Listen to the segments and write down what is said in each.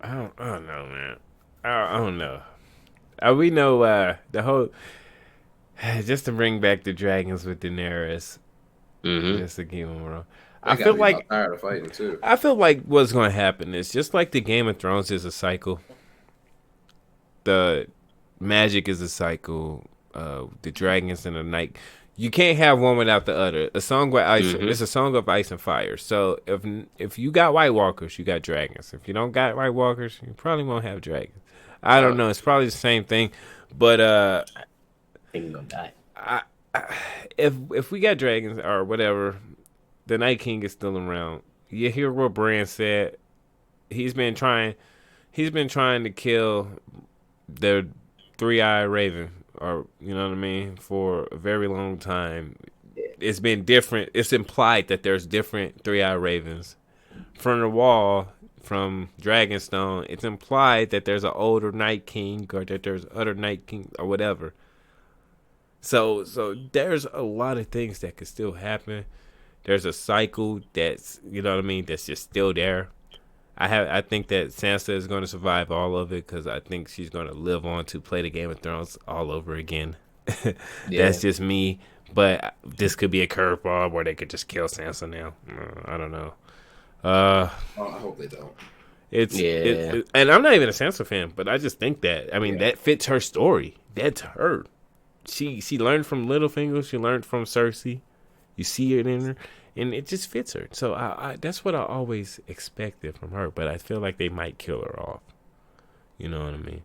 I don't know, man. I don't know. We know the whole. Just to bring back the dragons with Daenerys, Mm-hmm. just to keep them wrong. I They gotta feel be about like tired of fighting too. I feel like what's going to happen is just like the Game of Thrones is a cycle. The magic is a cycle. The dragons and the night. You can't have one without the other. A song with ice. Mm-hmm. It's a song of ice and fire. So if you got White Walkers, you got dragons. If you don't got White Walkers, you probably won't have dragons. I don't Uh, know. It's probably the same thing, but Think you're gonna die. I, if we got dragons or whatever, the Night King is still around. You hear what Bran said. He's been trying. He's been trying to kill the three-eyed raven, or you know what I mean, for a very long time. It's been different. It's implied that there's different three-eyed ravens from the wall. From Dragonstone, it's implied that there's an older Night King or that there's other Night King or whatever. So there's a lot of things that could still happen. There's a cycle that's you know what I mean that's just still there. I think that Sansa is going to survive all of it because I think she's going to live on to play the Game of Thrones all over again. Yeah. That's just me. But this could be a curveball where they could just kill Sansa now. I don't know. Uh, oh, I hope they don't. Yeah. and I'm not even a Sansa fan, but I just think that I mean Yeah. that fits her story. That's her. She learned from Littlefinger. She learned from Cersei. You see it in her, and it just fits her. So that's what I always expected from her. But I feel like they might kill her off. You know what I mean?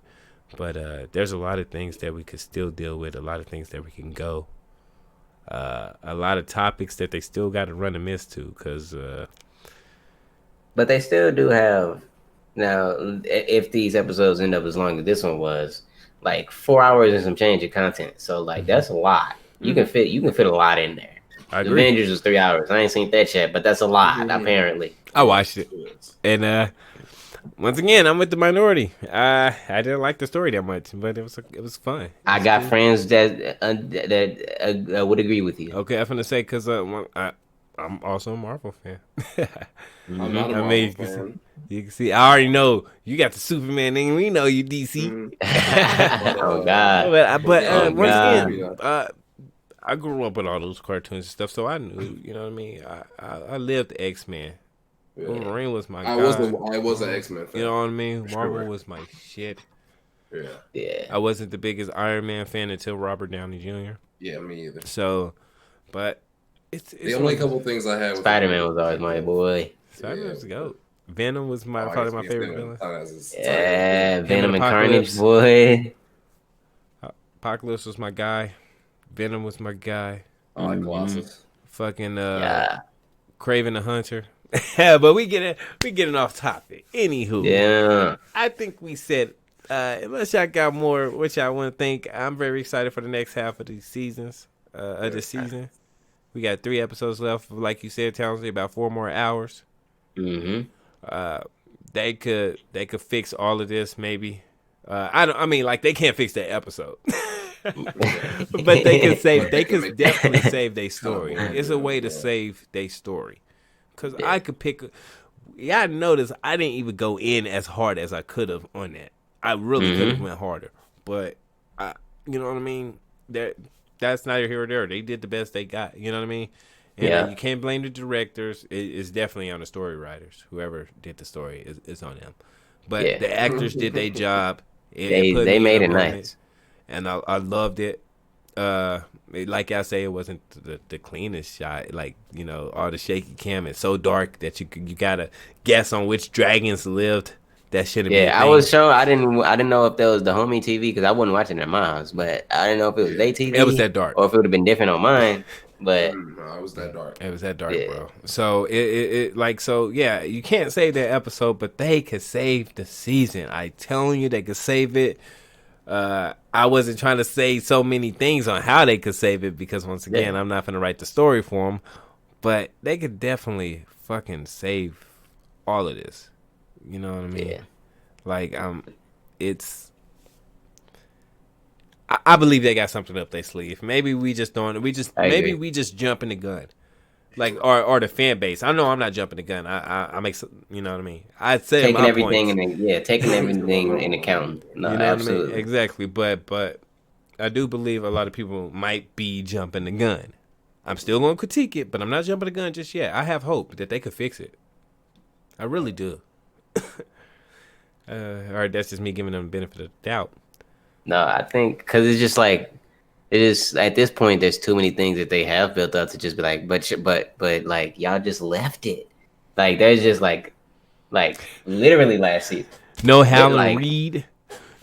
But there's a lot of things that we could still deal with. A lot of things that we can go. A lot of topics that they still got to run a miss to because But they still do have now. If these episodes end up as long as this one was, like 4 hours and some change of content, so like mm-hmm. that's a lot. You can fit a lot in there. I The agree. Avengers was 3 hours. I ain't seen that yet, but that's a lot apparently. I watched it, and once again, I'm with the minority. I didn't like the story that much, but it was fun. It I was got cool. friends that would agree with you. Okay, I'm gonna say because I'm also a Marvel fan. I'm not a Mhm. Marvel you can fan. you can see. I already know you got the Superman thing. We know you DC. Mm. Oh God. But Oh once God. again, I grew up with all those cartoons and stuff, so I knew. You know what I mean? I lived X Men. Yeah. Wolverine was my I guy. was an X-Men fan. You know what I mean? For Marvel sure. was my shit. Yeah. Yeah. I wasn't the biggest Iron Man fan until Robert Downey Jr. Yeah, me either. So, but it's The only couple things I had with Spider-Man was always my boy. Spider-Man's the goat. Venom was Oh, I probably guess my me favorite too. villain. Yeah, Him Venom and and Carnage, Apocalypse. boy. Apocalypse was my guy. Venom was my guy. I like Colossus. Fucking Yeah. Craven the Hunter. But we getting off topic. Anywho, Yeah. I think we said unless y'all got more, which I want to think. I'm very excited for the next half of these seasons. Of the season, we got 3 episodes left. Like you said, Townsley, about 4 more hours. Mm-hmm. They could fix all of this maybe. I mean like they can't fix that episode. But they could definitely save their story. It's a way to save their story. Cause I could pick. Yeah, I noticed I didn't even go in as hard as I could have on that. I really could have went harder, but you know what I mean. That's neither here or there. They did the best they got. You know what I mean. And you can't blame the directors. It's definitely on the story writers. Whoever did the story is on them. But the actors did their job. They made it nice, and I loved it. Like I say, it wasn't the cleanest shot. Like you know, all the shaky cam. It's so dark that you gotta guess on which dragons lived. That shouldn't be. Yeah, I was sure. I didn't know if that was the homie TV because I wasn't watching their moms, but I didn't know if it was their TV. It was that dark, or if it would have been different on mine. But No, it was that dark. it was that dark, bro. So it like so yeah. You can't save that episode, but they could save the season. I telling you, they could save it. I wasn't trying to say so many things on how they could save it because once again, I'm not going to write the story for them, but they could definitely fucking save all of this. You know what I mean? Yeah. Like, it's. I believe they got something up their sleeve. Maybe we just don't. We just I maybe agree. we just jumping the gun. Like or the fan base. I know I'm not jumping the gun. I make you know what I mean. I said Taking my everything points. taking everything in account. No, You know what I mean? absolutely. Exactly. But I do believe a lot of people might be jumping the gun. I'm still going to critique it, but I'm not jumping the gun just yet. I have hope that they could fix it. I really do. All right, that's just me giving them the benefit of the doubt. No, I think because it's just like it is at this point. There's too many things that they have built up to just be like, but like y'all just left it. Like there's just like literally last season. No Howland Like Reed,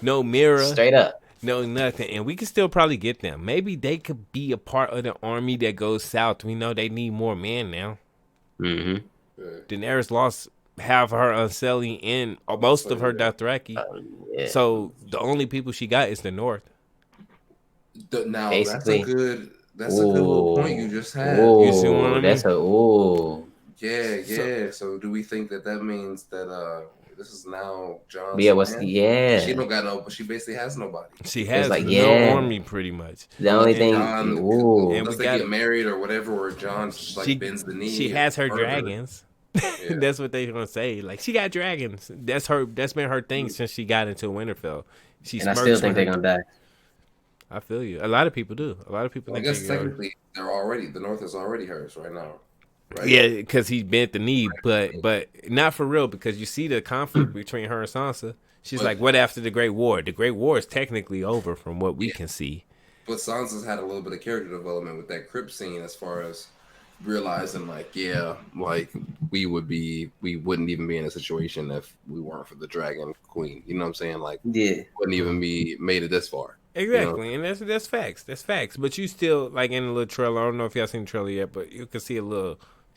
no Mira, straight up. no nothing. And we can still probably get them. Maybe they could be a part of the army that goes south. We know they need more men now. Mm-hmm. Daenerys lost half of her Unsullied and most of her Dothraki. Yeah. So the only people she got is the North. Now Basically. that's a good little point you just had. You see what I mean? That's Yeah. So do we think that means that this is now John's yeah. She don't got no, but she basically has nobody. She has like, no army pretty much. The only thing, John, unless they get married or whatever, or John just like bends the knee. She has her dragons. Yeah. That's what they're gonna say. Like she got dragons. That's been her thing since she got into Winterfell. And I still think they're gonna die. I feel you. A lot of people do. A lot of people. I guess technically the North is already hers right now. Right? Yeah, because he bent the knee, but not for real. Because you see the conflict between her and Sansa. She's like, "What after the Great War? The Great War is technically over, from what we can see." But Sansa's had a little bit of character development with that crypt scene, as far as realizing, like, we wouldn't even be in a situation if we weren't for the Dragon Queen. You know what I'm saying? Like, wouldn't even be made it this far. Exactly, you know? And that's facts. That's facts. But you still, like, in the little trailer, I don't know if y'all seen the trailer yet, but you can see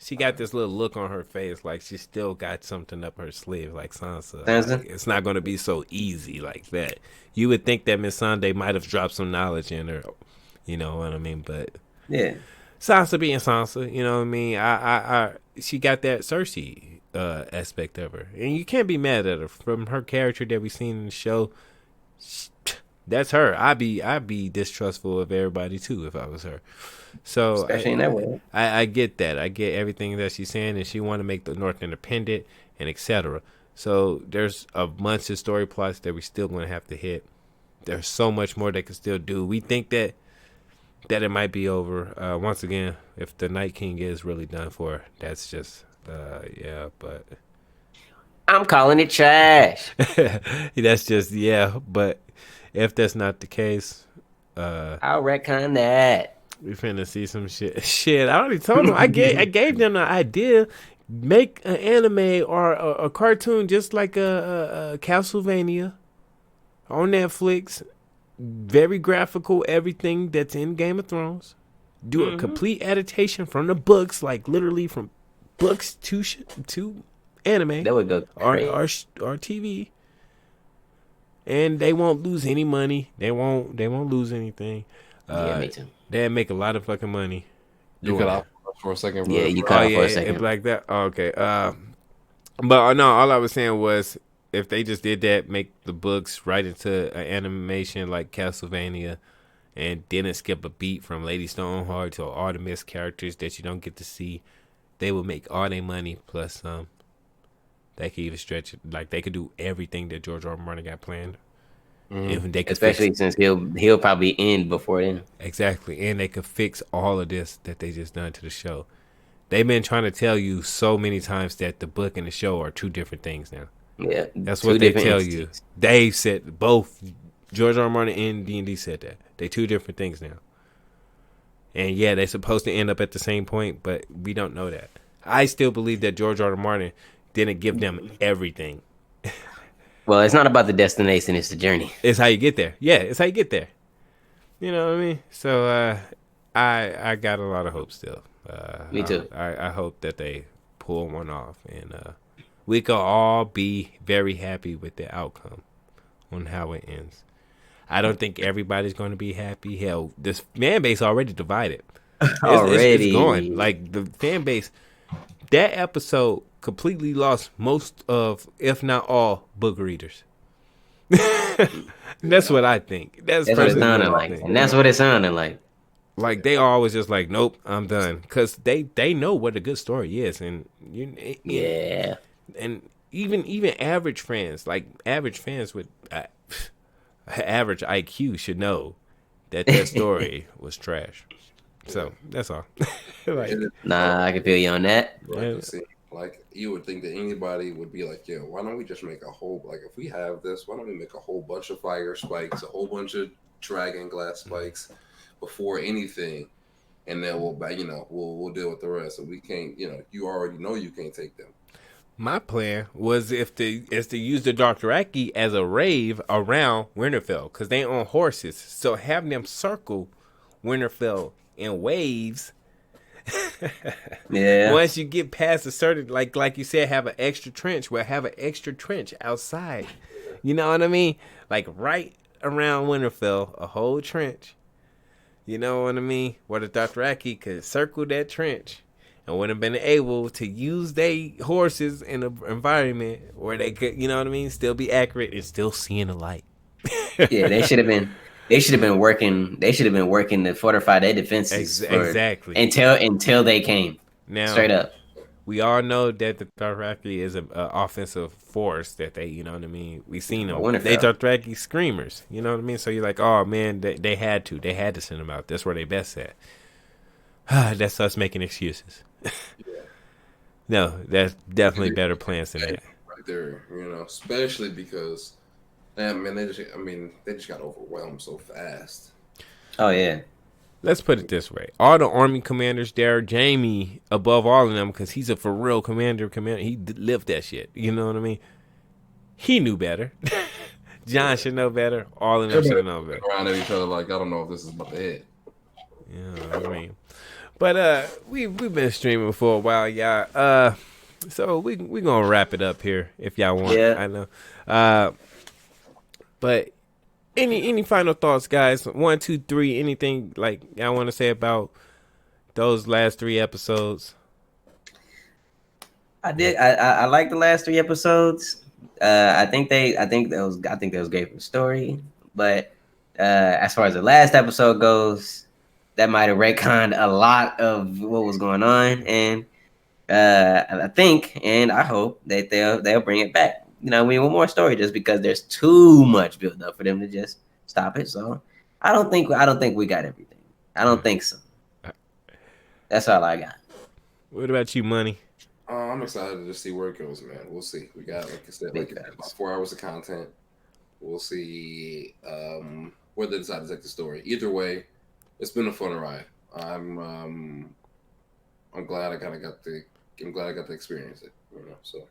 she got this little look on her face, like she still got something up her sleeve, like Sansa. Like, it's not going to be so easy like that. You would think that Miss Sunday might have dropped some knowledge in her, you know what I mean? But yeah, Sansa being Sansa, you know what I mean? I she got that Cersei aspect of her, and you can't be mad at her from her character that we've seen in the show. That's her. I'd be distrustful of everybody too if I was her. So especially in that way. I get that. I get everything that she's saying, and she want to make the North independent and etc. So there's a bunch of story plots that we still going to have to hit. There's so much more they can still do. We think that it might be over. Once again, if the Night King is really done for, that's just but I'm calling it trash. That's just but if that's not the case, I'll retcon that. We finna see some shit. Shit, I already told them. I gave them the idea. Make an anime or a cartoon just like a Castlevania on Netflix. Very graphical, everything that's in Game of Thrones. Do a complete adaptation from the books, like literally from books to anime. That would go or TV. And they won't lose any money. They won't lose anything. Me too. They'd make a lot of fucking money. You cut off for a second, bro. Yeah, you cut off for a second. Like that. Oh, okay. But no, all I was saying was if they just did that, make the books right into an animation like Castlevania, and didn't skip a beat from Lady Stoneheart to all the missed characters that you don't get to see, they would make all their money plus some. They could even stretch it. Like they could do everything that George R. R. Martin got planned. If they could especially since he'll probably end before then. Exactly, and they could fix all of this that they just done to the show. They've been trying to tell you so many times that the book and the show are two different things now. Yeah, that's what they tell you. They said both. George R. R. Martin and D&D said that they two different things now. And yeah, they're supposed to end up at the same point, but we don't know that. I still believe that George R. R. Martin didn't give them everything. Well, it's not about the destination; it's the journey. It's how you get there. Yeah, it's how you get there. You know what I mean? So I got a lot of hope still. Me too. I hope that they pull one off, and we can all be very happy with the outcome on how it ends. I don't think everybody's going to be happy. Hell, this fan base already divided. It's going. Like the fan base, that episode completely lost most of, if not all, book readers. That's what I think. That's what it sounded like. And that's what it sounded like. Like they always just like, nope, I'm done, because they know what a good story is, and Yeah. and even average fans, like average fans with average IQ should know that story was trash. So that's all. It Like, is Nah, I can feel you on that. like to see. Like you would think that anybody would be like, "Yo, why don't we just make a whole like if we have this, why don't we make a whole bunch of fire spikes, a whole bunch of dragon glass spikes before anything, and then we'll deal with the rest. And we can't, you already know you can't take them. my plan was is to use the Dothraki as a rave around Winterfell, because they on horses. So having them circle Winterfell in waves. Yeah. Once you get past a certain, like you said, have an extra trench. We'll have an extra trench outside. You know what I mean? Like right around Winterfell, a whole trench. You know what I mean? Where the Dothraki could circle that trench and would have been able to use their horses in an environment where they could, you know what I mean, still be accurate and still seeing the light. Yeah, they should have been. They should have been working. They should have been working to fortify their defenses Exactly. until they came. Now, Straight up. we all know that the Dothraki is an offensive force that they, you know what I mean? We seen them. Winterfell. They Dothraki screamers, you know what I mean? So you're like, oh man, they had to send them out. That's where they best at. That's us making excuses. No, that's definitely better plans than that. Right there, especially because, man, they just got overwhelmed so fast. Oh yeah. Let's put it this way: all the army commanders there, Jamie above all of them, because he's a for real commander. He lived that shit. You know what I mean? He knew better. John should know better. All of them should know better. Around at each other like, I don't know if this is about to hit. Yeah, I mean, but we've been streaming for a while, y'all. So we gonna wrap it up here if y'all want. Yeah. I know. But any final thoughts, guys? 1, 2, 3. Anything like y'all want to say about those last 3 episodes? I did. I like the last 3 episodes. I think that was great for the story. But as far as the last episode goes, that might have retconned a lot of what was going on, and I think and I hope that they'll bring it back. We want more story just because there's too much build up for them to just stop it. So I don't think we got everything. I don't think so. That's all I got. What about you, Money? I'm excited to see where it goes, man. We'll see. We got, like I said, about 4 hours of content. We'll see where they decide to take the story. Either way, it's been a fun ride. I'm glad I kind of got to experience it. So.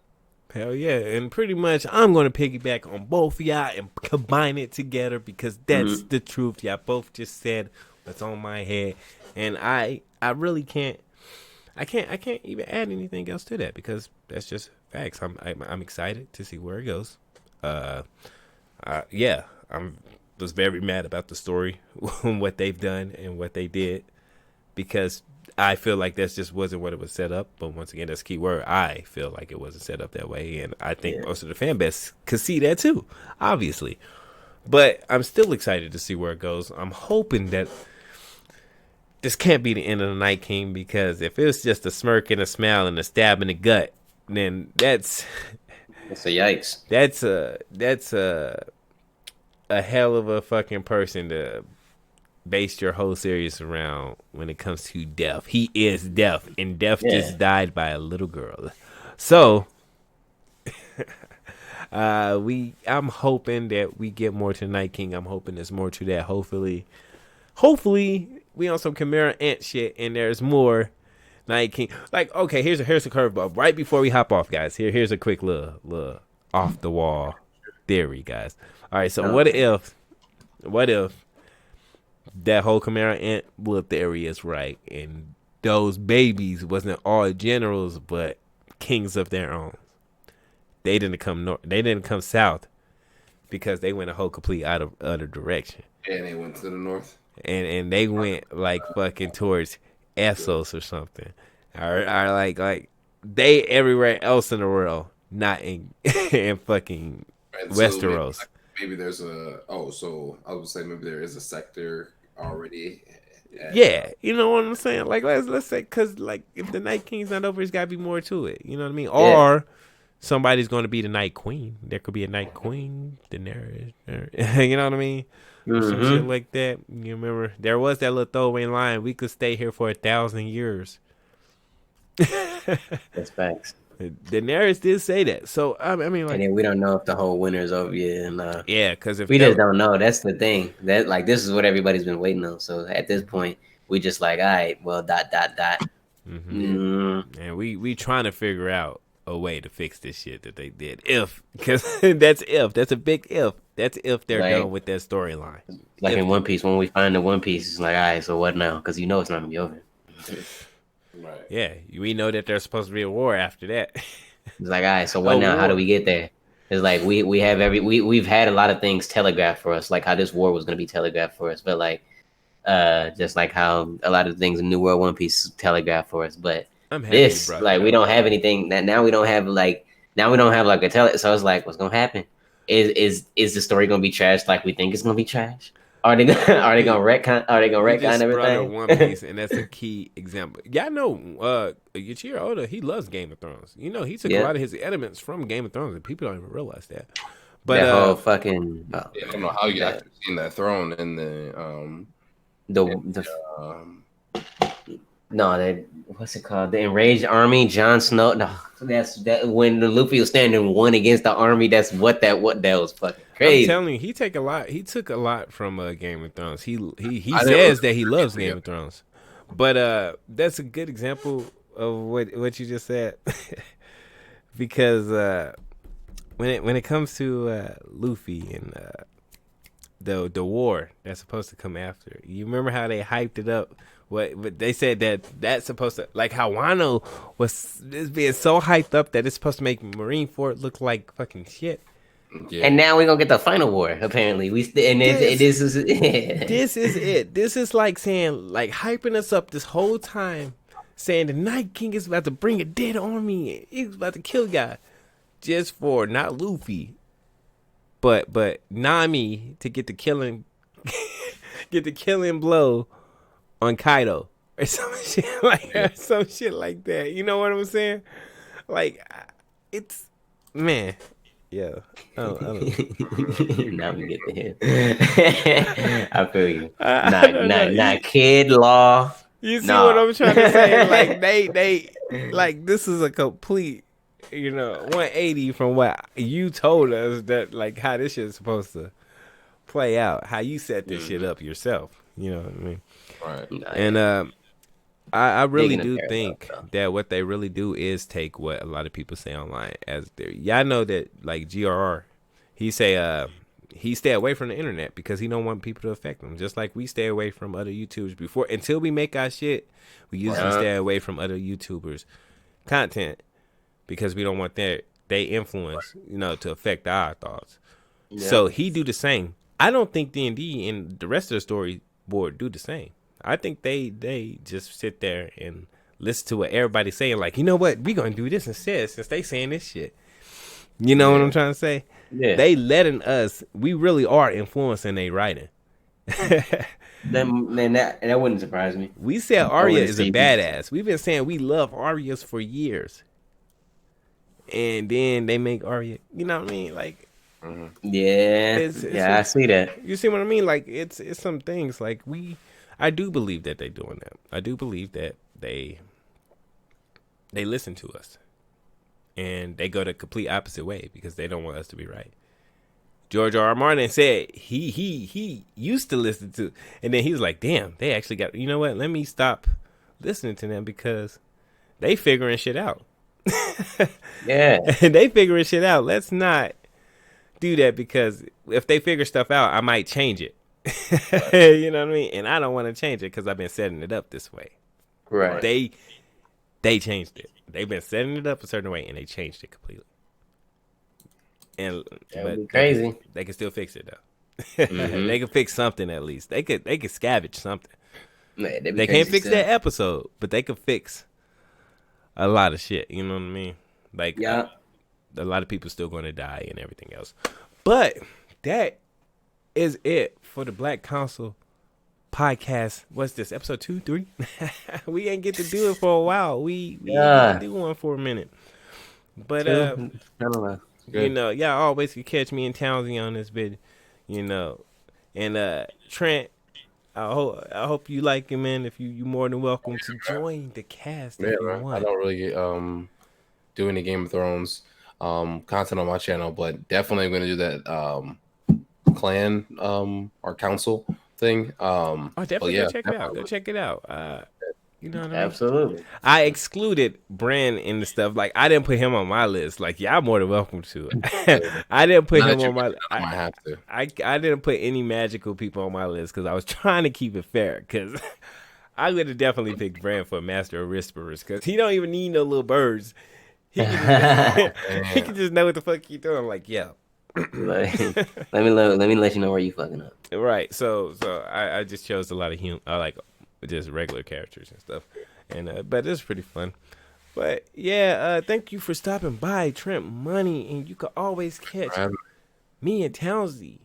Hell yeah, and pretty much I'm going to piggyback on both of y'all and combine it together because that's the truth. Y'all both just said what's on my head, and I really can't even add anything else to that because that's just facts. I'm excited to see where it goes. Yeah, was very mad about the story, what they've done and what they did, because I feel like that just wasn't what it was set up. But once again, that's key word. I feel like it wasn't set up that way, and I think most of the fan base could see that too, obviously. But I'm still excited to see where it goes. I'm hoping that this can't be the end of the Night King, because if it was just a smirk and a smile and a stab in the gut, then that's a yikes. That's a hell of a fucking person to base your whole series around when it comes to death. He is deaf, and death just died by a little girl. So I'm hoping that we get more to Night King. I'm hoping there's more to that. Hopefully we on some Chimera Ant shit and there's more Night King. Like, okay, here's a curveball. Right before we hop off, guys, here's a quick little off the wall theory, guys. All right, so what if that whole Chimera Ant little theory is right, and those babies wasn't all generals but kings of their own? They didn't come north. They didn't come south because they went a whole complete other direction. And they went to the north. And they went like fucking towards Essos or something, or like they everywhere else in the world, not in in fucking Westeros. Maybe there's so I would say maybe there is a sector already Yeah, you know what I'm saying? Like let's say because like if the Night King's not over, it's got to be more to it. You know what I mean? Yeah. Or somebody's going to be the Night Queen. There could be a Night Queen, Daenerys. You know what I mean? Or some shit like that. You remember there was that little throwaway line. We could stay here for 1,000 years. That's facts. Daenerys did say that. So I mean, like, And then we don't know if the whole winter's over yet. And yeah, because if we just don't know. That's the thing. That like this is what everybody's been waiting on. So at this point, we just like, all right, well, ... And we trying to figure out a way to fix this shit that they did. Because that's a big if. That's if they're Like, done with that storyline. Like in One Piece, when we find the One Piece, it's like, all right, so what now? Because you know it's not gonna be over. Right. Yeah, we know that there's supposed to be a war after that. It's like, all right, so what now? How do we get there? It's like we've had a lot of things telegraphed for us, like how this war was gonna be telegraphed for us, but like just like how a lot of things in New World One Piece telegraphed for us. But this, like, we don't have anything that now we don't have like a tele. So it's like, what's gonna happen? Is the story gonna be trash like we think it's gonna be trash? Are they gonna retcon? Are they gonna retcon everything? One Piece, and that's a key example. Yeah, I know. Yuichiro Oda, he loves Game of Thrones. You know, he took a lot of his elements from Game of Thrones, and people don't even realize that. But that whole fucking I don't know how you actually seen that throne in the no, that what's it called? The Enraged Army, Jon Snow. No, that's that when the Luffy was standing one against the army. That's what that was fucking crazy. I'm telling you, he took a lot from Game of Thrones. He says that he loves Game of Thrones, but that's a good example of what you just said, because when it comes to Luffy and the war that's supposed to come after, you remember how they hyped it up. But they said that's supposed to, like, how Wano was being so hyped up that it's supposed to make Marineford look like fucking shit. Yeah. And now we're gonna get the final war. Apparently, this is this is it. This is like saying, like, hyping us up this whole time, saying the Night King is about to bring a dead army. He's about to kill guy, just for not Luffy, but Nami to get the killing blow on Kaido or some shit like that. You know what I'm saying? Like, it's, man, yeah. I don't now we get to him. I feel you. Not kid law. You see what I'm trying to say? Like, they like, this is a complete, 180 from what you told us, that, like, how this shit is supposed to play out, how you set this shit up yourself. You know what I mean? Right. And I really do think that what they really do is take what a lot of people say online as their. Yeah, I know that, like, GRR, he say he stay away from the internet because he don't want people to affect him. Just like we stay away from other YouTubers before, until we make our shit, we usually stay away from other YouTubers' content because we don't want they influence, to affect our thoughts. Yeah. So he do the same. I don't think D&D and the rest of the storyboard do the same. I think they just sit there and listen to what everybody's saying. Like, you know what? We gonna do this instead since they saying this shit. You know what I'm trying to say? Yeah. They letting us. We really are influencing their writing. then that wouldn't surprise me. We said Arya is a badass. We've been saying we love Aryas for years, and then they make Arya. You know what I mean? Like, yeah, I see that. You see what I mean? Like, it's some things like I do believe that they're doing that. I do believe that they listen to us, and they go the complete opposite way because they don't want us to be right. George R. R. Martin said he used to listen to, and then he was like, damn, they actually got, you know what? Let me stop listening to them because they figuring shit out. Yeah. They figuring shit out. Let's not do that because if they figure stuff out, I might change it. You know what I mean? And I don't want to change it because I've been setting it up this way. Right. They changed it. They've been setting it up a certain way, and they changed it completely. And that would be crazy. They can still fix it though. They can fix something at least. They could scavenge something. Man, they can't fix that episode, but they could fix a lot of shit. You know what I mean? Like, a lot of people still going to die and everything else. But that is it for the Black Council podcast. What's this? Episode 2, 3? We ain't get to do it for a while. We ain't get to do one for a minute. But I don't know. you know, y'all always can catch me and Townsy on this vid, you know. And Trent, I hope you like it, man. If you more than welcome to join the cast if you want. I don't really do any Game of Thrones content on my channel, but definitely going to do that clan or council thing. Definitely go check it out. Go check it out. You know what I mean? Absolutely. I excluded Bran in the stuff. Like, I didn't put him on my list. Like, y'all more than welcome to it. I didn't put him on my. I have to. I didn't put any magical people on my list because I was trying to keep it fair. Because I would have definitely picked Bran for Master of Whisperers because he don't even need no little birds. He can just know what the fuck he doing. Like, yeah. Like, let me let you know where you fucking up. Right. So I just chose a lot of like just regular characters and stuff, and but it's pretty fun. But yeah, thank you for stopping by, Trent Money, and you can always catch me and Townsley,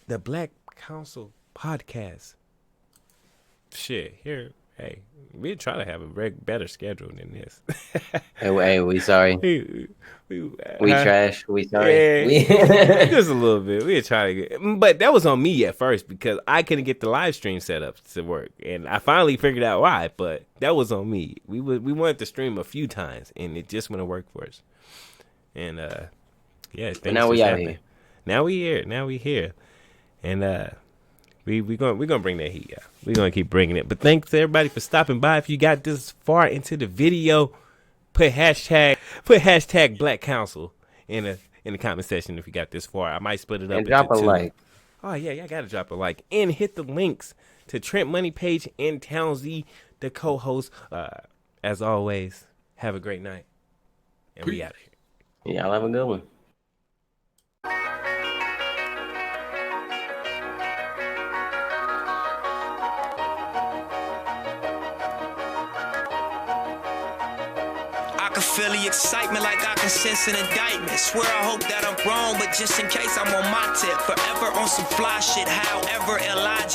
the Black Council podcast. Shit, here, hey, we try to have a better schedule than this. Hey, we sorry. We trash. We sorry. Yeah, just a little bit. We try to get, but that was on me at first because I couldn't get the live stream set up to work, and I finally figured out why. But that was on me. We wanted to stream a few times, and it just wouldn't work for us. And yeah. But now we out here. Now we here, and we're gonna bring that heat. Yeah, we're gonna keep bringing it. But thanks to everybody for stopping by. If you got this far into the video, put hashtag Black Council in the comment section if you got this far. I might split it up. And drop a like. Oh yeah, y'all gotta drop a like and hit the links to Trent Money Page and Townsy, the co-host. As always, have a great night, and we out of here. Y'all have a good one. Feel the excitement like I can sense an indictment. Swear I hope that I'm wrong, but just in case I'm on my tip. Forever on some fly shit, however illogical.